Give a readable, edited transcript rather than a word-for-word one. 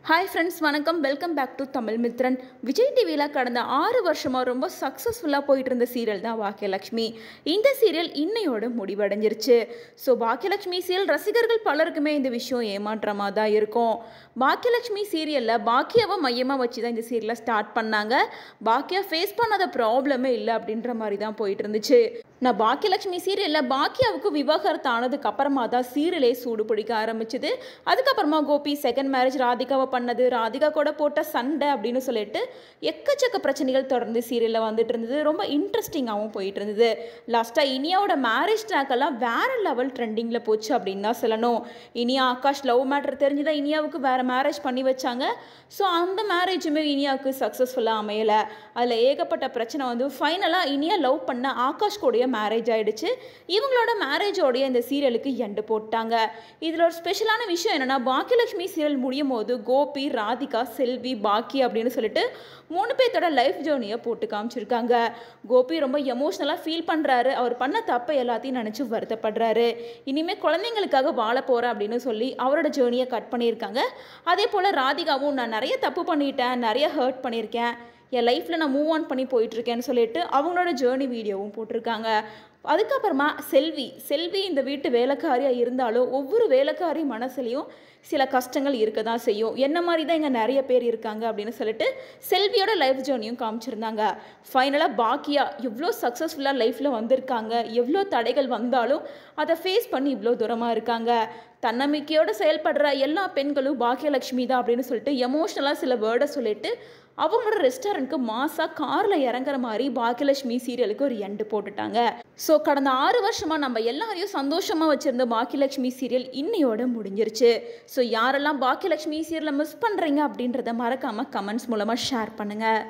Hi friends, வணக்கம். Welcome back to Tamil Mithran. Vijay டிவியில் கடந்த 6 வருஷமாக ரொம்ப சக்ஸஸ்ஃபுல்லாக போயிட்டு இருந்த சீரியல் தான் பாக்கியலட்சுமி. இந்த சீரியல் இன்னையோட முடிவடைஞ்சிருச்சு. ஸோ பாக்கியலட்சுமி சீரியல் ரசிகர்கள் பலருக்குமே இந்த விஷயம் ஏமாற்றமாக தான் இருக்கும். பாக்கியலட்சுமி சீரியலில் பாக்கியாவை மையமாக வச்சு தான் இந்த சீரியலை ஸ்டார்ட் பண்ணாங்க. பாக்கியா ஃபேஸ் பண்ணாத ப்ராப்ளமே இல்லை அப்படின்ற மாதிரி தான் போயிட்டு இருந்துச்சு. நான் பாக்கியலட்சுமி சீரியலில் பாக்கியாவுக்கு விவாகரத்து ஆனதுக்கு அப்புறமா தான் சீரியலே சூடு பிடிக்க ஆரம்பிச்சுது. அதுக்கப்புறமா கோபி செகண்ட் மேரேஜ் ராதிகாவை பண்ணது, ராதிகா கூட போட்ட சண்டை அப்படின்னு சொல்லிட்டு எக்கச்சக்க பிரச்சனைகள் தொடர்ந்து சீரியலில் வந்துட்டு இருந்தது. ரொம்ப இன்ட்ரெஸ்டிங்காகவும் போயிட்டு இருந்தது. லாஸ்ட்டாக இனியாவோட மேரேஜ் ட்ராக்கெல்லாம் வேற லெவல் ட்ரெண்டிங்கில் போச்சு அப்படின்னு தான் சொல்லணும். இனியா ஆகாஷ் லவ் மேட்டர் தெரிஞ்சுதான் இனியாவுக்கு வேற மேரேஜ் பண்ணி வச்சாங்க. ஸோ அந்த மேரேஜுமே இனியாவுக்கு சக்ஸஸ்ஃபுல்லாக அமையலை. அதில் ஏகப்பட்ட பிரச்சனை வந்து ஃபைனலாக இனியா லவ் பண்ண ஆகாஷ் கூடய மேரேஜ் ஆகிடுச்சு. இவங்களோட மேரேஜோடைய இந்த சீரியலுக்கு எண்டு போட்டாங்க. இதில் ஒரு ஸ்பெஷலான விஷயம் என்னென்னா, பாக்கியலட்சுமி சீரியல் முடியும் போது கோபி, ராதிகா, செல்வி, பாக்கி அப்படின்னு சொல்லிட்டு 3 பேர்த்தோட லைஃப் ஜேர்னியை போட்டு காமிச்சிருக்காங்க. கோபி ரொம்ப எமோஷ்னலாக ஃபீல் பண்ணுறாரு. அவர் பண்ண தப்பை எல்லாத்தையும் நினச்சி வருத்தப்படுறாரு. இனிமேல் குழந்தைங்களுக்காக வாழ போகிறேன் அப்படின்னு சொல்லி அவரோட ஜேர்னியை கட் பண்ணியிருக்காங்க. அதே போல் ராதிகாவும் நான் நிறைய தப்பு பண்ணிட்டேன், நிறைய ஹர்ட் பண்ணியிருக்கேன், என் லைஃப்பில் நான் மூவ் ஆன் பண்ணி போயிட்டுருக்கேன்னு சொல்லிட்டு அவங்களோட ஜேர்னி வீடியோவும் போட்டிருக்காங்க. அதுக்கப்புறமா செல்வி இந்த வீட்டு வேலைக்காரியாக இருந்தாலும் ஒவ்வொரு வேலைக்காரி மனசுலையும் சில கஷ்டங்கள் இருக்க தான் செய்யும். என்ன மாதிரி தான் இங்கே நிறைய பேர் இருக்காங்க அப்படின்னு சொல்லிட்டு செல்வியோட லைஃப் ஜேர்னியும் காமிச்சிருந்தாங்க. ஃபைனலாக பாக்கியா எவ்வளோ சக்ஸஸ்ஃபுல்லாக லைஃப்பில் வந்திருக்காங்க, எவ்வளோ தடைகள் வந்தாலும் அதை ஃபேஸ் பண்ணி இவ்வளோ தூரமாக இருக்காங்க. தன்னம்பிக்கையோடு செயல்படுற எல்லா பெண்களும் பாக்கியலட்சுமி தான் அப்படின்னு சொல்லிட்டு எமோஷ்னலாக சில வேர்டை சொல்லிட்டு அவங்களோட ரெஸ்டாரண்ட்க்கு மாசாக காரில் இறங்குற மாதிரி பாக்கியலட்சுமி சீரியலுக்கு ஒரு எண்டு போட்டுட்டாங்க. ஸோ கடந்த 6 வருஷமாக நம்ம எல்லாரையும் சந்தோஷமாக வச்சுருந்த பாக்கியலட்சுமி சீரியல் இன்னையோட முடிஞ்சிருச்சு. ஸோ யாரெல்லாம் பாக்கியலட்சுமி சீரியலை மிஸ் பண்ணுறீங்க அப்படின்றத மறக்காமல் கமெண்ட்ஸ் மூலமாக ஷேர் பண்ணுங்கள்.